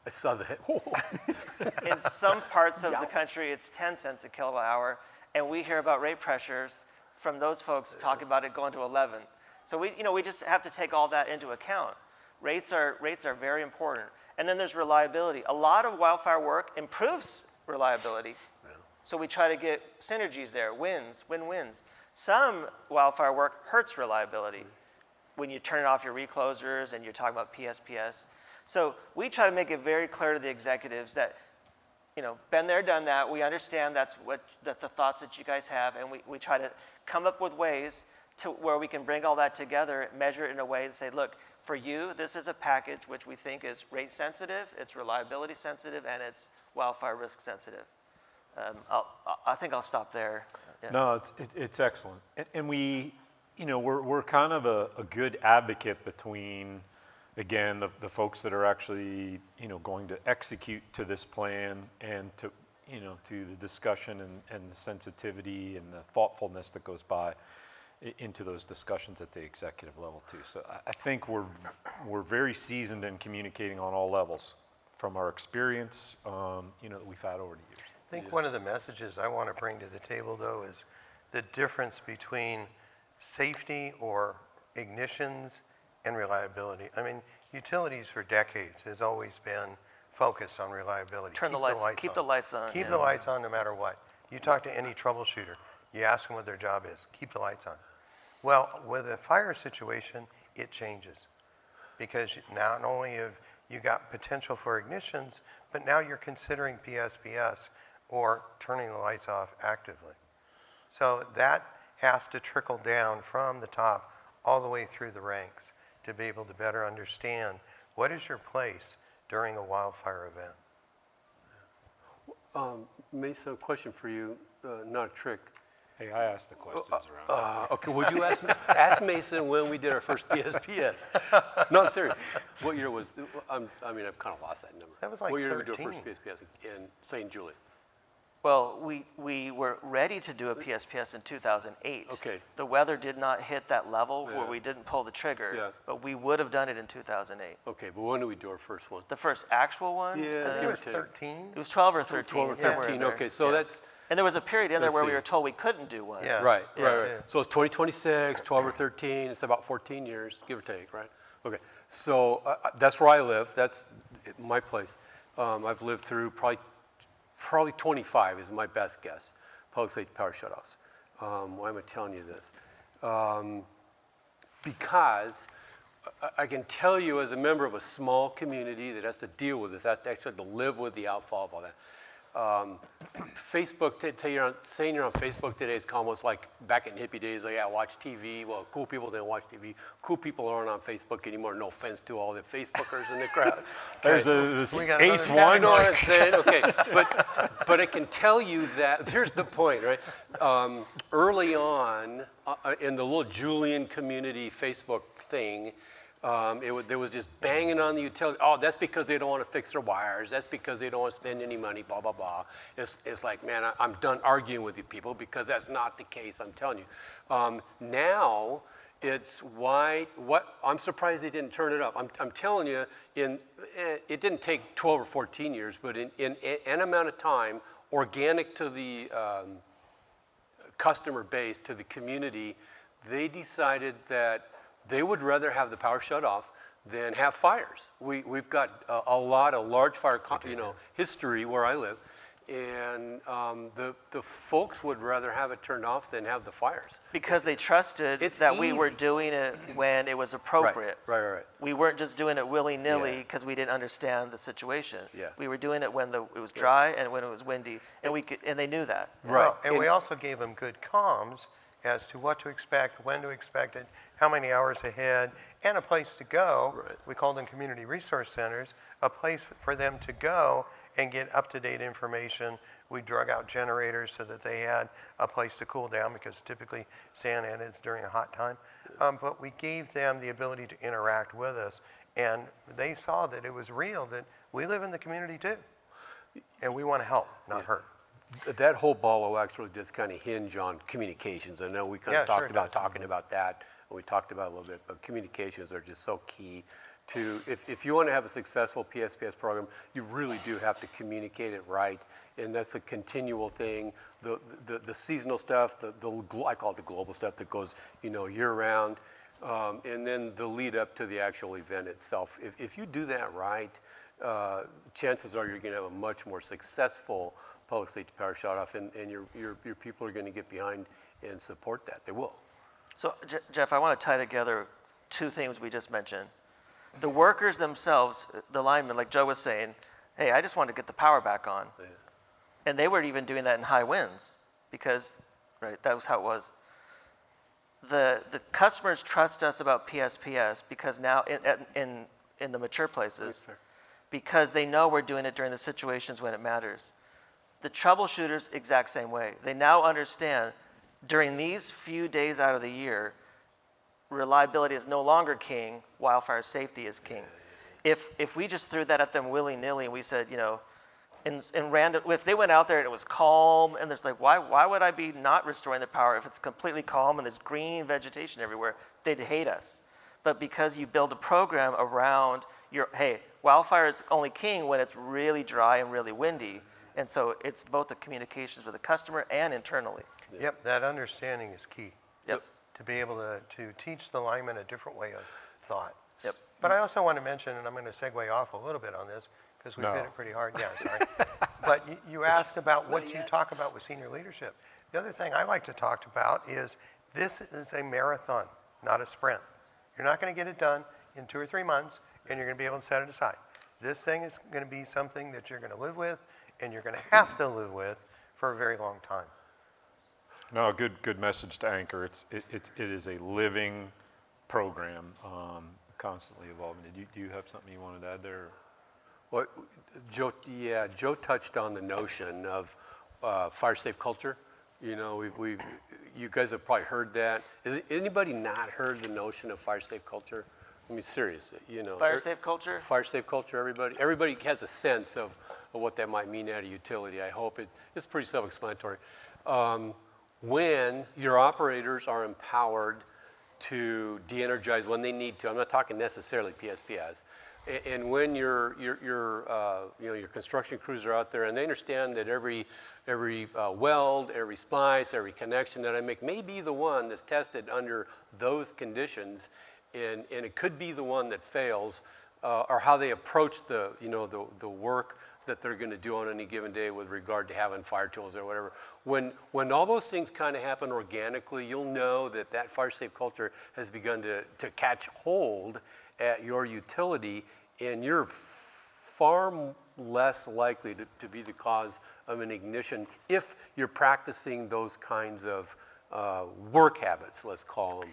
I saw that. In some parts of the country, it's 10 cents a kilowatt hour, and we hear about rate pressures from those folks talking about it going to 11. So we just have to take all that into account. Rates are very important. And then there's reliability. A lot of wildfire work improves reliability. Yeah. So we try to get synergies there, win-wins. Some wildfire work hurts reliability when you turn off your reclosers and you're talking about PSPS. So we try to make it very clear to the executives that, been there, done that. We understand that's the thoughts that you guys have, and we try to come up with ways to where we can bring all that together, measure it in a way and say, look, for you, this is a package which we think is rate sensitive, it's reliability sensitive, and it's wildfire risk sensitive. I think I'll stop there. Yeah. No, it's excellent. And we're kind of a good advocate between, again, the folks that are actually, going to execute to this plan and to the discussion and the sensitivity and the thoughtfulness that goes by into those discussions at the executive level too. So I think we're very seasoned in communicating on all levels from our experience, that we've had over the years. I think one of the messages I want to bring to the table, though, is the difference between safety or ignitions and reliability. I mean, utilities for decades has always been focused on reliability. Keep the lights on. Keep the lights on no matter what. You talk to any troubleshooter, you ask them what their job is. Keep the lights on. Well, with a fire situation, it changes. Because not only have you got potential for ignitions, but now you're considering PSPS or turning the lights off actively. So that has to trickle down from the top all the way through the ranks to be able to better understand what is your place during a wildfire event. Mesa, a question for you, not a trick. Hey, I asked the questions around. Okay, would you ask Mason when we did our first PSPS? No, I'm serious. What year was, I've kind of lost that number. That was like what year did we do 13. our first PSPS in St. Julie? Well, we were ready to do a PSPS in 2008. Okay. The weather did not hit that level where we didn't pull the trigger, Yeah. but we would have done it in 2008. Okay, but when did we do our first one? The first actual one? Yeah, It was Okay. 13. It was 12 or 13. 12 or somewhere 13, in there. okay, so that's, And there was a period in there Let's where we see. were told we couldn't do one. Yeah. right. Yeah. So it's 2026, 12 or 13, it's about 14 years, give or take, right? Okay, so that's where I live, that's my place. I've lived through probably 25 is my best guess, public safety power shutoffs. Why am I telling you this? Because I can tell you as a member of a small community that has to deal with this, has to actually live with the outfall of all that. Facebook, saying you're on Facebook today is almost like back in hippie days, like, yeah, watch TV. Well, cool people didn't watch TV. Cool people aren't on Facebook anymore. No offense to all the Facebookers in the crowd. There's We got another H1. You know what I'm saying? Okay, but I can tell you that, here's the point, right? Early on, in the little Julian community Facebook thing, there was just banging on the utility. Oh, that's because they don't want to fix their wires. That's because they don't want to spend any money, blah, blah, blah. It's like, man, I'm done arguing with you people because that's not the case, I'm telling you. Now, it's I'm surprised they didn't turn it up. I'm telling you, it didn't take 12 or 14 years, but in an amount of time, organic to the customer base, to the community, they decided that they would rather have the power shut off than have fires. We've got a lot of large fire history where I live, and the folks would rather have it turned off than have the fires. Because they trusted that we were doing it when it was appropriate. Right. We weren't just doing it willy-nilly Yeah. because we didn't understand the situation. Yeah. We were doing it when it was dry and when it was windy, and they knew that. Right. Well, and we also gave them good comms as to what to expect, when to expect it, how many hours ahead, and a place to go. Right. We called them community resource centers, a place for them to go and get up-to-date information. We drug out generators so that they had a place to cool down because typically Santa Ana is during a hot time. But we gave them the ability to interact with us, and they saw that it was real, that we live in the community too, and we want to help, not hurt. That whole ball will actually just kind of hinge on communications. I know we kind of talked about talking about that, and we talked about it a little bit, but communications are just so key to, if you want to have a successful PSPS program, you really do have to communicate it right, and that's a continual thing. The seasonal stuff, I call it the global stuff that goes, year round, and then the lead up to the actual event itself. If you do that right, chances are you're going to have a much more successful public safety power shut off, and your people are going to get behind and support that. They will. So, Jeff, I want to tie together two themes we just mentioned. The workers themselves, the linemen, like Joe was saying, hey, I just want to get the power back on. Yeah. And they were even doing that in high winds because, right, that was how it was. The customers trust us about PSPS because now in the mature places, because they know we're doing it during the situations when it matters. The troubleshooters, exact same way. They now understand during these few days out of the year, reliability is no longer king, wildfire safety is king. If we just threw that at them willy-nilly and we said, you know, in random, if they went out there and it was calm and there's like, why would I be not restoring the power if it's completely calm and there's green vegetation everywhere? They'd hate us. But because you build a program around your, hey, wildfire is only king when it's really dry and really windy. And so it's both the communications with the customer and internally. Yep, that understanding is key. Yep. To be able to teach the lineman a different way of thought. Yep. But I also want to mention, and I'm going to segue off a little bit on this, because we've hit it pretty hard. Yeah, sorry. But you asked about what you talk about with senior leadership. The other thing I like to talk about is this is a marathon, not a sprint. You're not going to get it done in 2 or 3 months, and you're going to be able to set it aside. This thing is going to be something that you're going to live with, and you're going to have to live with for a very long time. No, good message to anchor. It is a living program, constantly evolving. Do you have something you wanted to add there? Well, Joe touched on the notion of fire safe culture. You know, you guys have probably heard that. Has anybody not heard the notion of fire safe culture? I mean, seriously, you know. Fire safe culture? Fire safe culture, everybody. Everybody has a sense of what that might mean at a utility. I hope it's pretty self-explanatory. When your operators are empowered to de-energize when they need to, I'm not talking necessarily PSPS, and when your construction crews are out there and they understand that every weld, every splice, every connection that I make may be the one that's tested under those conditions, and it could be the one that fails, or how they approach the work that they're going to do on any given day with regard to having fire tools or whatever. When all those things kind of happen organically, you'll know that fire safe culture has begun to catch hold at your utility, and you're far less likely to be the cause of an ignition if you're practicing those kinds of work habits, let's call them.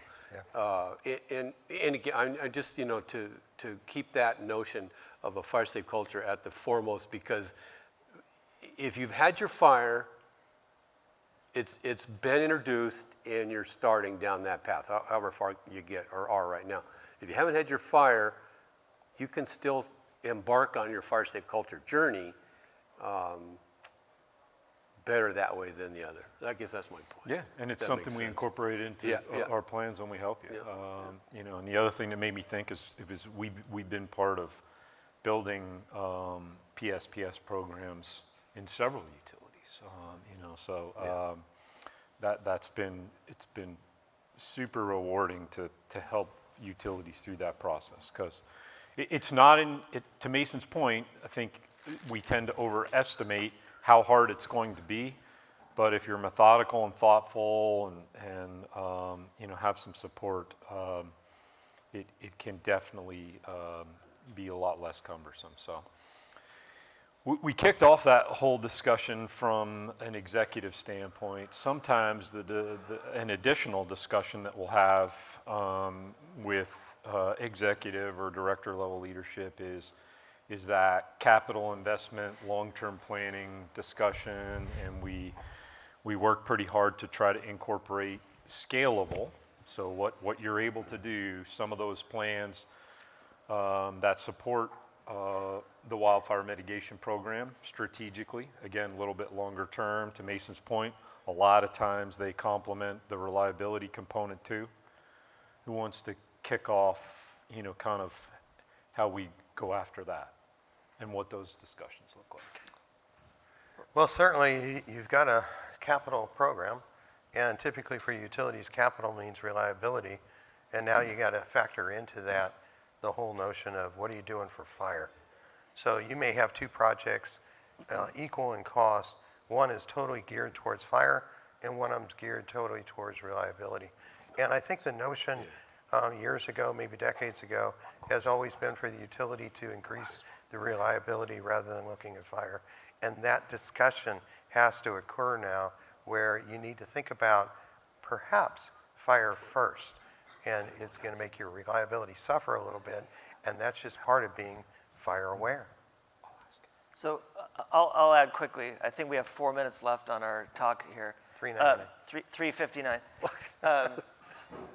Yeah. And again, I just, to keep that notion of a fire safe culture at the foremost, because if you've had your fire, it's been introduced and you're starting down that path, however far you get or are right now. If you haven't had your fire, you can still embark on your fire safe culture journey better that way than the other. I guess that's my point. Yeah, and it's something we incorporate into our plans when we help you. Yeah. And the other thing that made me think is we've been part of building PSPS programs in several utilities. It's been super rewarding to help utilities through that process, because it's not to Mason's point, I think we tend to overestimate how hard it's going to be, but if you're methodical and thoughtful and have some support, it can definitely be a lot less cumbersome. So we kicked off that whole discussion from an executive standpoint. Sometimes an additional discussion that we'll have with executive or director level leadership is that capital investment, long-term planning discussion, and we work pretty hard to try to incorporate scalable. So what you're able to do, some of those plans that support the wildfire mitigation program strategically, again, a little bit longer term, to Mason's point, a lot of times they complement the reliability component too. Who wants to kick off, kind of how we go after that and what those discussions look like? Well, certainly you've got a capital program, and typically for utilities, capital means reliability, and now you got to factor into that the whole notion of what are you doing for fire. So you may have two projects equal in cost. One is totally geared towards fire, and one of them's geared totally towards reliability. And I think the notion years ago, maybe decades ago, has always been for the utility to increase the reliability rather than looking at fire. And that discussion has to occur now, where you need to think about perhaps fire first, and it's going to make your reliability suffer a little bit, and that's just part of being fire aware. So I'll add quickly. I think we have 4 minutes left on our talk here. 3:59.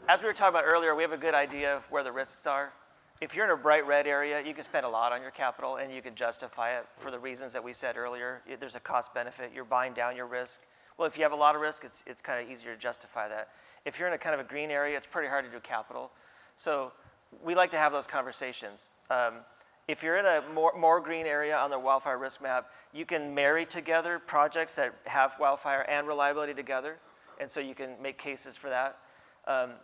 As we were talking about earlier, we have a good idea of where the risks are. If you're in a bright red area, you can spend a lot on your capital and you can justify it for the reasons that we said earlier. There's a cost benefit. You're buying down your risk. Well, if you have a lot of risk, it's kind of easier to justify that. If you're in a kind of a green area, it's pretty hard to do capital. So we like to have those conversations. If you're in a more green area on the wildfire risk map, you can marry together projects that have wildfire and reliability together, and so you can make cases for that.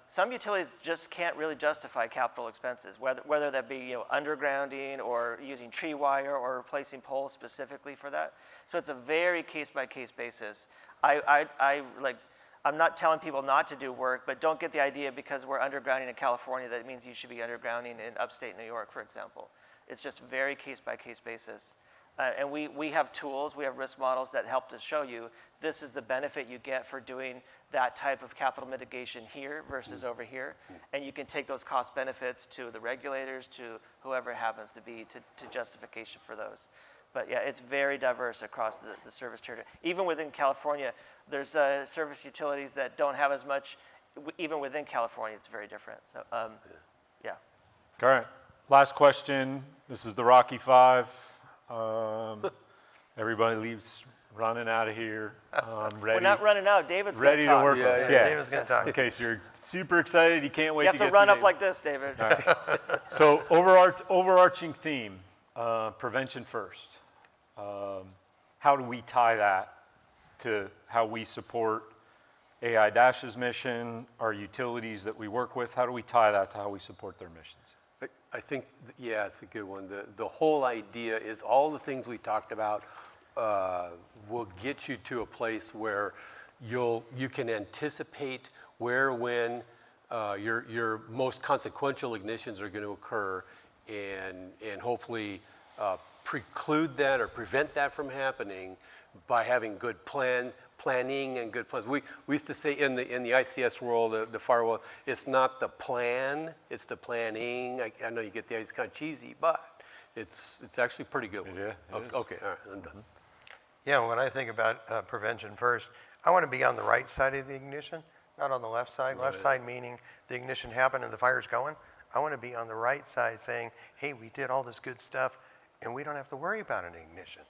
Some utilities just can't really justify capital expenses, whether that be undergrounding or using tree wire or replacing poles specifically for that. So it's a very case-by-case basis. I'm not telling people not to do work, but don't get the idea because we're undergrounding in California that it means you should be undergrounding in upstate New York, for example. It's just very case-by-case basis. And we have tools, we have risk models that help to show you this is the benefit you get for doing that type of capital mitigation here versus over here. And you can take those cost benefits to the regulators, to whoever it happens to be, to justification for those. But yeah, it's very diverse across the service territory. Even within California, there's service utilities that don't have as much. Even within California, it's very different. So yeah. All right, last question. This is the Rocky Five. Everybody leaves running out of here. Ready. We're not running out. David's ready gonna talk. to work with us. Yeah. David's going to talk. Okay, so you're super excited. You can't wait You to have to get run through up like this, David. All right. So overarching theme, prevention first. How do we tie that to how we support AiDASH's mission, our utilities that we work with? How do we tie that to how we support their missions? I think, yeah, it's a good one. The whole idea is all the things we talked about will get you to a place where you can anticipate where, when your most consequential ignitions are going to occur, and hopefully preclude that or prevent that from happening by having good planning and good plans. We used to say in the ICS world, the fire world, it's not the plan, it's the planning. I know you get the idea, it's kind of cheesy, but it's actually pretty good one. Yeah, okay, all right, I'm done. Yeah, when I think about prevention first, I want to be on the right side of the ignition, not on the left side. Left side meaning the ignition happened and the fire's going. I want to be on the right side saying, hey, we did all this good stuff and we don't have to worry about an ignition.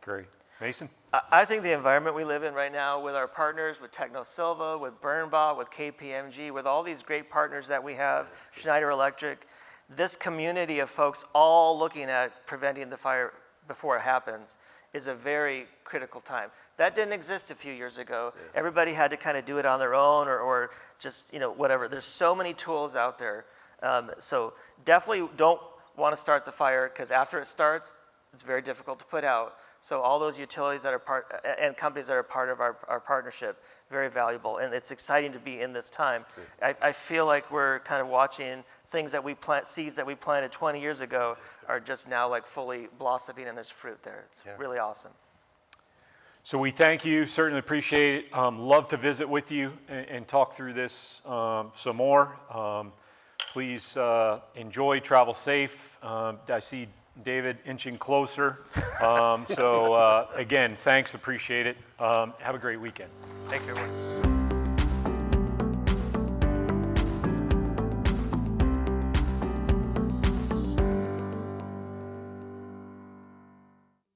Great. Mason? I think the environment we live in right now with our partners, with TechnoSilva, with Burnbot, with KPMG, with all these great partners that we have, Schneider Electric, this community of folks all looking at preventing the fire before it happens is a very critical time. That didn't exist a few years ago. Yeah. Everybody had to kind of do it on their own or just, whatever. There's so many tools out there. So definitely don't want to start the fire because after it starts, it's very difficult to put out. So all those utilities that are and companies that are part of our partnership, very valuable. And it's exciting to be in this time. I feel like we're kind of watching things that seeds that we planted 20 years ago are just now like fully blossoming and there's fruit there. It's really awesome. So we thank you, certainly appreciate it. Love to visit with you and talk through this some more. Please enjoy, travel safe. I see David inching closer. So again, thanks, appreciate it. Have a great weekend. Thank you, everyone.